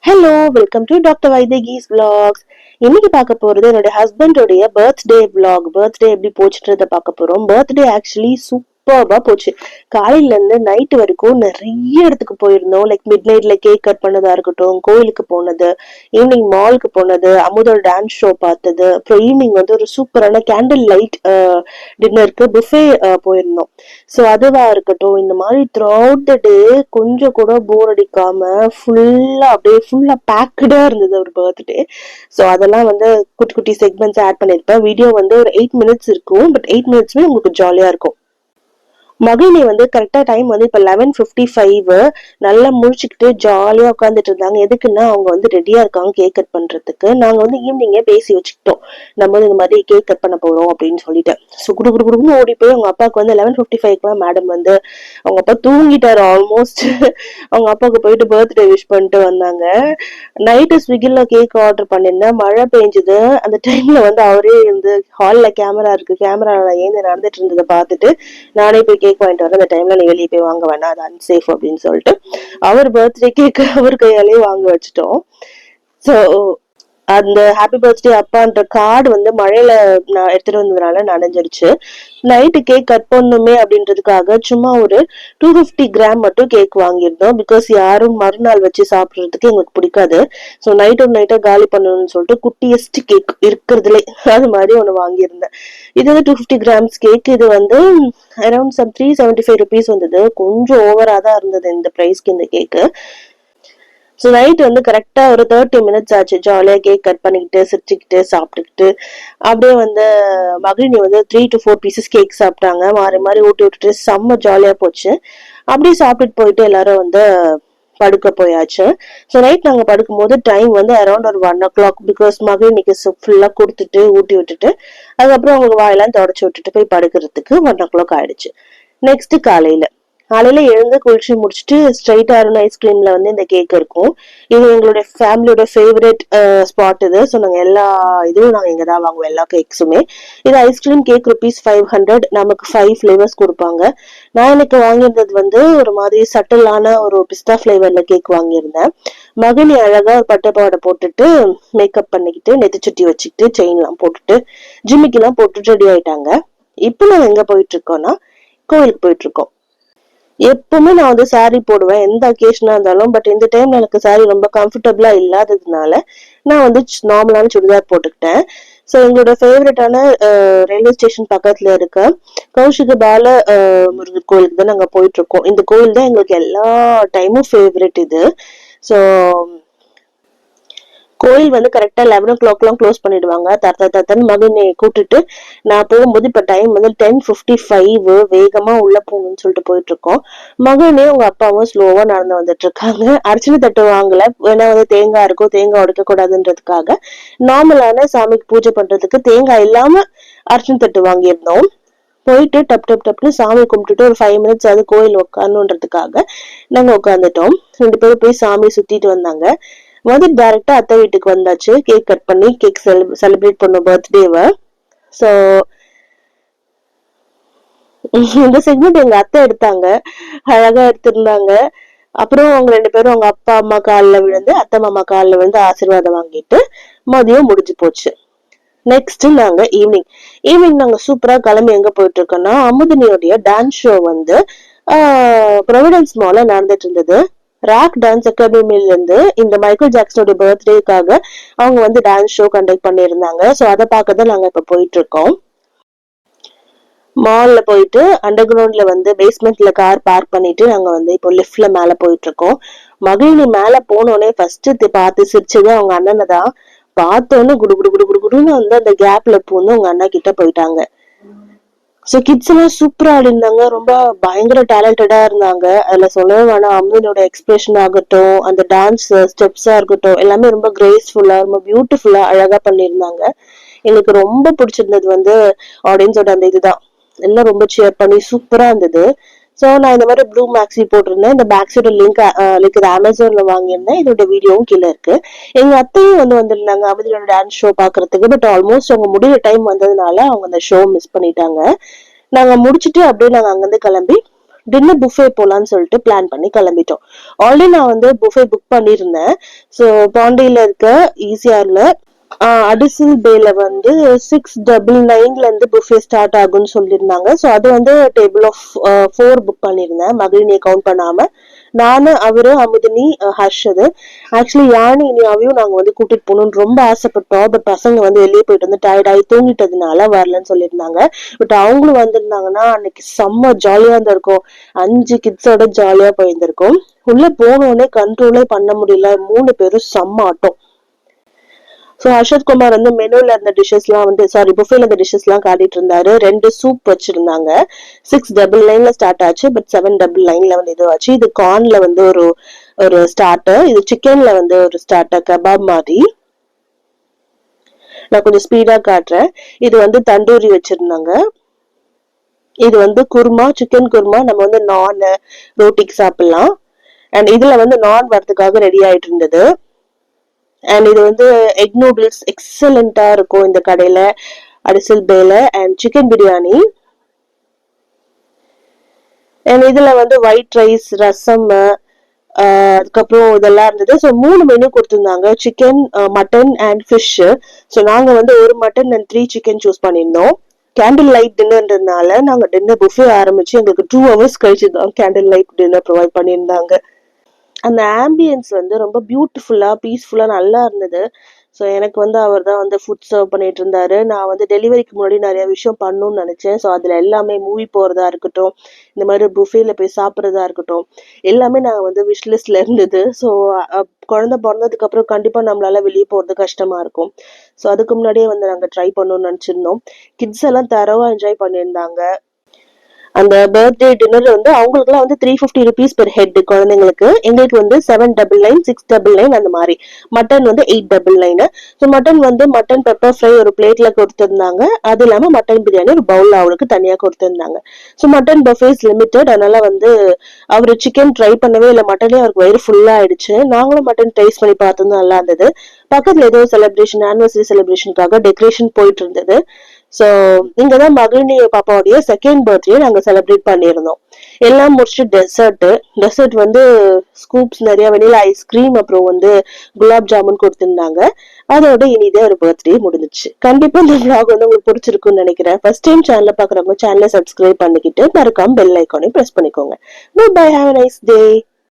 Hello, welcome to doctor Vaidehi's vlogs. இன்னைக்கு பார்க்க போறது என்னோட ஹஸ்பண்டோடைய பர்த்டே vlog. பர்த்டே எப்படி போச்சுன்றத பார்க்க போறோம். பர்த்டே ஆக்சுவலி சூப்பர்பா போச்சு. காலையில இருந்து நைட் வரைக்கும் நிறைய இடத்துக்கு போயிருந்தோம். லைக் மிட் நைட்ல கேக் கட் பண்ணதா இருக்கட்டும், கோயிலுக்கு போனது, ஈவினிங் மாலுக்கு போனது, அமுதோட டான்ஸ் ஷோ பார்த்தது, அப்புறம் ஈவினிங் வந்து ஒரு சூப்பரான கேண்டில் லைட் டின்னருக்கு புஃபே போயிருந்தோம். ஸோ அதுவா இருக்கட்டும், இந்த மாதிரி த்ரூ அவுட் த டே கொஞ்சம் கூட போர் அடிக்காம ஃபுல்லா பேக்கடா இருந்தது ஒரு பர்த்டே. ஸோ அதெல்லாம் வந்து குட்டி குட்டி செக்மெண்ட்ஸ் ஆட் பண்ணிருப்பேன். வீடியோ வந்து ஒரு 8 மினிட்ஸ் இருக்கும். பட் 8 மினிட்ஸ்மே உங்களுக்கு ஜாலியா இருக்கும். மகிழினி வந்து கரெக்டா டைம் வந்து இப்ப 11:55 நல்லா முழிச்சுக்கிட்டு ஜாலியா உட்காந்துட்டு இருந்தாங்க. எதுக்குன்னா அவங்க வந்து ரெடியா இருக்காங்க கேக் கட் பண்றதுக்கு. நாங்க வந்து ஈவினிங்கே பேசி வச்சுக்கிட்டோம், நம்ம வந்து இந்த மாதிரி கேக் கட் பண்ண போறோம் அப்படின்னு சொல்லிட்டு. ஸோ குடுக்குன்னு ஓடி போய் அவங்க அப்பாவுக்கு வந்து 11:55 மேடம் வந்து அவங்க அப்பா தூங்கிட்டாரு ஆல்மோஸ்ட். அவங்க அப்பாவுக்கு போயிட்டு பர்த்டே விஷ் பண்ணிட்டு வந்தாங்க. நைட்டு ஸ்விக்கில கேக் ஆர்டர் பண்ணிருந்தேன், மழை பெஞ்சுது. அந்த டைம்ல வந்து அவரே வந்து ஹால்ல கேமரா இருக்கு, கேமரால ஏந்து நடந்துட்டு இருந்ததை பார்த்துட்டு நானே போய் கேக் வாங்கிட்டு வரேன், அந்த டைம்ல நீ வெளியே போய் வாங்க வேணாம், அது அன்சேஃப் அப்படின்னு சொல்லிட்டு அவர் பர்த்டே கேக் அவர் கையாலேயே வாங்க வச்சுட்டோம். ஸோ அந்த ஹாப்பி பர்த்டே அப்பான்ற கார்டு வந்து மழையில நான் எடுத்துட்டு வந்ததுனால நனைஞ்சிருச்சு. நைட்டு கேக் கட் பண்ணுமே அப்படின்றதுக்காக சும்மா ஒரு 250 கிராம் மட்டும் கேக் வாங்கியிருந்தோம். பிகாஸ் யாரும் மறுநாள் வச்சு சாப்பிடுறதுக்கு எங்களுக்கு பிடிக்காது. ஸோ நைட்டை காலி பண்ணணும்னு சொல்லிட்டு குட்டியஸ்ட் கேக் இருக்கிறதுலே அது மாதிரி ஒன்று வாங்கியிருந்தேன். இது வந்து 250 கிராம்ஸ் கேக். இது வந்து அரௌண்ட் சம் 375 ருபீஸ் வந்தது. கொஞ்சம் ஓவரா தான் இருந்தது இந்த பிரைஸ்க்கு இந்த கேக்கு. ஸோ நைட் வந்து கரெக்டா ஒரு 30 மினிட்ஸ் ஆச்சு. ஜாலியா கேக் கட் பண்ணிக்கிட்டு சிரிச்சுக்கிட்டு சாப்பிட்டுக்கிட்டு அப்படியே வந்து மகிழினி வந்து 3 to 4 பீசஸ் கேக் சாப்பிட்டாங்க. மாறி மாறி ஊட்டி விட்டுட்டு செம்ம ஜாலியா போச்சு. அப்படியே சாப்பிட்டுட்டு போயிட்டு எல்லாரும் வந்து படுக்க போயாச்சு. ஸோ நைட் நாங்க படுக்கும் போது டைம் வந்து அரௌண்ட் ஒரு 1 o'clock. பிகாஸ் மகிழினிக்கு ஃபுல்லா கொடுத்துட்டு ஊட்டி விட்டுட்டு அதுக்கப்புறம் அவங்க வாயெல்லாம் தொடச்சு விட்டுட்டு போய் படுக்கிறதுக்கு 1 o'clock ஆயிடுச்சு. நெக்ஸ்ட் காலையில எழுந்து குளிச்சு முடிச்சுட்டு ஸ்ட்ரைட்டா அருண் ஐஸ்கிரீம்ல வந்து இந்த கேக் இருக்கும். இது எங்களுடைய ஃபேமிலியோட ஃபேவரட் ஸ்பாட் இது. ஸோ நாங்க எல்லா இதுவும் நாங்க இங்கதான் வாங்குவோம், எல்லா கேக்ஸுமே. இது ஐஸ்கிரீம் கேக் ₹500. நமக்கு 5 ஃபிளேவர்ஸ் கொடுப்பாங்க. நான் எனக்கு வாங்கியிருந்தது வந்து ஒரு மாதிரி சட்டிலான ஒரு பிஸ்தா ஃபிளேவர்ல கேக் வாங்கியிருந்தேன். மகிழி அழகா ஒரு பட்டை பாவாடை போட்டுட்டு மேக்கப் பண்ணிக்கிட்டு நெத்தி சுட்டி வச்சுக்கிட்டு செயின் எல்லாம் போட்டுட்டு ஜிம்மிக்கு எல்லாம் போட்டுட்டு ரெடி ஆயிட்டாங்க. இப்போ நாங்க எங்க போயிட்டு இருக்கோம்னா கோயிலுக்கு போயிட்டு இருக்கோம். எப்பவுமே நான் வந்து சாரி போடுவேன் எந்த அக்கேஷனா இருந்தாலும். பட் இந்த டைம்ல எனக்கு சாரி ரொம்ப கம்ஃபர்டபுளா இல்லாததுனால நான் வந்து நார்மலான சுடிதார் போட்டுக்கிட்டேன். ஸோ எங்களோட ஃபேவரட்டான ரயில்வே ஸ்டேஷன் பக்கத்துல இருக்க கௌஷிக பால முருகர் கோயிலுக்கு தான் நாங்க போயிட்டு இருக்கோம். இந்த கோயில் தான் எங்களுக்கு எல்லா டைமும் ஃபேவரட் இது. ஸோ கோயில் வந்து கரெக்டா 11 o'clock க்ளோஸ் பண்ணிடுவாங்க. தத்தன்னு மகனை கூட்டிட்டு நான் போகும்போது இப்ப டைம் வந்து 10:55. வேகமா உள்ள போகணும்னு சொல்லிட்டு போயிட்டு இருக்கோம். மகனே உங்க அப்பாவும் ஸ்லோவா நடந்து வந்துட்டு இருக்காங்க. அர்ச்சனை தட்டு வாங்கல, ஏன்னா வந்து தேங்காய் இருக்கும், தேங்காய் உடைக்க கூடாதுன்றதுக்காக நார்மலான சாமிக்கு பூஜை பண்றதுக்கு தேங்காய் இல்லாம அர்ச்சனை தட்டு வாங்கியிருந்தோம். போயிட்டு டப்னு சாமி கும்பிட்டுட்டு ஒரு 5 மினிட்ஸ் அது கோயில் உட்காரணுன்றதுக்காக நாங்க உட்காந்துட்டோம். 2 பேரும் போய் சாமி சுத்திட்டு வந்தாங்க. வந்து டைரக்டா அத்தை வீட்டுக்கு வந்தாச்சு. கேக் கட் பண்ணி கேக் செலிப்ரேட் பண்ணோம் பர்த்டேவை. ஸோ இந்த செக்மெண்ட் எங்க அத்தை எடுத்தாங்க, அழகா எடுத்திருந்தாங்க. அப்புறம் அவங்க 2 பேரும் அவங்க அப்பா அம்மா காலில் விழுந்து அத்தை மாமா காலில் விழுந்து ஆசீர்வாதம் வாங்கிட்டு மதியம் முடிஞ்சு போச்சு. நெக்ஸ்ட் நாங்க ஈவினிங் நாங்க சூப்பரா கிளம்பி எங்க போயிட்டு இருக்கோம்னா அமுதினியோடைய டான்ஸ் ஷோ வந்து ப்ரொவிடன்ஸ் மால்ல நடந்துட்டு இருந்தது. ராக் டான்ஸ் அகாடமில இருந்து இந்த மைக்கேல் ஜாக்சனோட பர்த்டேக்காக அவங்க வந்து டான்ஸ் ஷோ கண்டக்ட் பண்ணியிருந்தாங்க. ஸோ அதை பார்க்க தான் நாங்க இப்ப போயிட்டு இருக்கோம். மால்ல போயிட்டு அண்டர் கிரவுண்ட்ல வந்து பேஸ்மெண்ட்ல கார் பார்க் பண்ணிட்டு நாங்க வந்து இப்போ லிஃப்ட்ல மேல போயிட்டு இருக்கோம். மகிழினி மேல போனோடனே ஃபர்ஸ்ட் பார்த்து சிரிச்சது அவங்க அண்ணனை தான். பார்த்தோன்னு குடுன்னு வந்து அந்த கேப்ல பூந்து உங்க அண்ணா கிட்ட போயிட்டாங்க. ஸோ கிட்ஸ் எல்லாம் சூப்பரா ஆடிருந்தாங்க, ரொம்ப பயங்கர டேலண்டடா இருந்தாங்க. அதுல சொல்லவே வேணாம், அம்மினோட எக்ஸ்பிரஷன் ஆகட்டும், அந்த டான்ஸ் ஸ்டெப்ஸா இருக்கட்டும், எல்லாமே ரொம்ப கிரேஸ்ஃபுல்லா ரொம்ப பியூட்டிஃபுல்லா அழகா பண்ணியிருந்தாங்க. எனக்கு ரொம்ப பிடிச்சிருந்தது வந்து ஆடியன்ஸோட அந்த இதுதான். எல்லாம் ரொம்ப சேர் பண்ணி சூப்பரா இருந்தது. ஸோ நான் இந்த மாதிரி ப்ளூ மேக்ஸி போட்டிருந்தேன். இந்த பேக்ஸோட லிங்க் இது அமேசான்ல வாங்கியிருந்தேன். இதோட வீடியோவும் கீழே இருக்கு. எங்க அத்தையும் வந்து வந்திருந்தாங்க அவங்களோட டான்ஸ் ஷோ பாக்குறதுக்கு. பட் ஆல்மோஸ்ட் அவங்க முடிய டைம் வந்ததுனால அவங்க அந்த ஷோ மிஸ் பண்ணிட்டாங்க. நாங்க முடிச்சுட்டு அப்படியே நாங்க அங்கிருந்து கிளம்பி டின்னர் புஃபே போலான்னு சொல்லிட்டு பிளான் பண்ணி கிளம்பிட்டோம். ஆல்ரெடி நான் வந்து புஃபே புக் பண்ணியிருந்தேன். ஸோ பாண்டியில இருக்க ஈசிஆர்ல அடிசல் பேல வந்து 699 இருந்து புஃபே ஸ்டார்ட் ஆகும்னு சொல்லியிருந்தாங்க. ஸோ அது வந்து டேபிள் ஆஃப் 4 புக் பண்ணியிருந்தேன், மகிழினியை கவுண்ட் பண்ணாம. நானு, அவரு, அமுதினி, ஹர்ஷது. ஆக்சுவலி யானி இனியாவையும் நாங்க வந்து கூட்டிட்டு போகணும்னு ரொம்ப ஆசைப்பட்டோம். பட் பசங்க வந்து வெளியே போயிட்டு வந்து டயர்ட் ஆகி தூங்கிட்டதுனால வரலன்னு சொல்லியிருந்தாங்க. பட் அவங்களும் வந்திருந்தாங்கன்னா அன்னைக்கு செம்ம ஜாலியா இருந்திருக்கும். 5 கிட்ஸோட ஜாலியா போயிருந்திருக்கும். உள்ள போனோடனே கண்ட்ரோலே பண்ண முடியல, 3 பேரும் செம்ம ஆட்டம். ஸோ ஹர்ஷத் குமார் வந்து மெனுல இருந்த டிஷஸ் எல்லாம் வந்து புஃபேல இருந்த டிஷஸ் எல்லாம் காட்டிட்டு இருந்தாரு. 2 சூப் வச்சிருந்தாங்க. 699 ஸ்டார்ட் ஆச்சு. பட் 799 வந்து இதுவாச்சு. இது கார்ன்ல வந்து ஒரு ஒரு ஸ்டார்டர், இது சிக்கன்ல வந்து ஒரு ஸ்டார்டர் கபாப் மாதிரி. நான் கொஞ்சம் ஸ்பீடா காட்டுறேன். இது வந்து தண்டூரி வச்சிருந்தாங்க. இது வந்து குருமா, சிக்கன் குருமா. நம்ம வந்து நான் ரோட்டிக்கு சாப்பிடலாம். அண்ட் இதுல வந்து நான் வரதுக்காக ரெடி ஆயிட்டு இருந்தது. அண்ட் இது வந்து எக் நூடுல்ஸ் எக்ஸலண்டா இருக்கும் இந்த கடையில, அடிசல் பேல. And chicken biryani. அண்ட் இதுல வந்து ஒயிட் ரைஸ், ரசம், அதுக்கப்புறம் இதெல்லாம் இருந்தது. ஸோ 3 மெனு கொடுத்துருந்தாங்க, chicken, mutton and fish. So நாங்க வந்து ஒரு மட்டன் அண்ட் 3 சிக்கன் சூஸ் பண்ணியிருந்தோம். கேண்டில் லைட் டின்னர்ன்றதுனால நாங்க டின்னர் புஃபே ஆரம்பிச்சு எங்களுக்கு 2 hours கழிச்சு தான் கேண்டில் லைட் டின்னர் ப்ரொவைட் பண்ணியிருந்தாங்க. அந்த ஆம்பியன்ஸ் வந்து ரொம்ப பியூட்டிஃபுல்லா, பீஸ்ஃபுல்லா நல்லா இருந்தது. ஸோ எனக்கு வந்து அவர் தான் வந்து ஃபுட் சர்வ் பண்ணிட்டு இருந்தாரு. நான் வந்து டெலிவரிக்கு முன்னாடி நிறைய விஷயம் பண்ணணும்னு நினைச்சேன். ஸோ அதுல எல்லாமே மூவி போறதா இருக்கட்டும், இந்த மாதிரி புஃபேல போய் சாப்பிட்றதா இருக்கட்டும், எல்லாமே நாங்கள் வந்து விஷ்லிஸ்ட்ல இருந்தது. ஸோ குழந்தை பிறந்ததுக்கு அப்புறம் கண்டிப்பா நம்மளால வெளியே போறது கஷ்டமா இருக்கும். ஸோ அதுக்கு முன்னாடியே வந்து நாங்கள் ட்ரை பண்ணணும்னு நினைச்சிருந்தோம். கிட்ஸ் எல்லாம் தரவா என்ஜாய் பண்ணியிருந்தாங்க. அந்த பர்த்டே டின்னர் வந்து அவங்களுக்குலாம் வந்து 350 rupees பெர் ஹெட் குழந்தைங்களுக்கு. எங்களுக்கு வந்து 799, 699 அந்த மாதிரி. மட்டன் வந்து 899. ஸோ மட்டன் வந்து மட்டன் பெப்பர் ஃப்ரை ஒரு பிளேட்ல கொடுத்துருந்தாங்க. அது இல்லாம மட்டன் பிரியாணி ஒரு பவுல் அவருக்கு தனியா கொடுத்துருந்தாங்க. ஸோ மட்டன் பஃபேஸ் லிமிடெட், அதனால வந்து அவரு சிக்கன் ட்ரை பண்ணவே இல்லை. மட்டனே அவருக்கு வயிறு ஃபுல்லா ஆயிடுச்சு. நாங்களும் மட்டன் டேஸ்ட் பண்ணி பார்த்தோம், நல்லா இருந்தது. பக்கத்துல ஏதோ செலிப்ரேஷன், ஆனிவர்சரி செலிப்ரேஷனுக்காக டெக்கரேஷன் போயிட்டு இருந்தது. சோ இங்கதான் மகிழினி பாப்பாவுடைய செகண்ட் பர்த்டே நாங்க செலிப்ரேட் பண்ணியிருந்தோம். எல்லாம் முடிச்சுட்டு டெசர்ட் வந்து ஸ்கூப்ஸ், நிறைய வெனிலா ஐஸ்கிரீம், அப்புறம் வந்து குலாப் ஜாமுன் கொடுத்திருந்தாங்க. அதோட இனிதே ஒரு பர்த்டே முடிஞ்சிச்சு. கண்டிப்பா இந்த vlog வந்து உங்களுக்கு பிடிச்சிருக்குன்னு நினைக்கிறேன். ஃபர்ஸ்ட் டைம் சேனல பாக்குறவங்க சேனலை சப்ஸ்கிரைப் பண்ணிக்கிட்டு மறக்காம பெல் ஐக்கானையும் பிரஸ் பண்ணிக்கோங்க. Bye, have a nice day.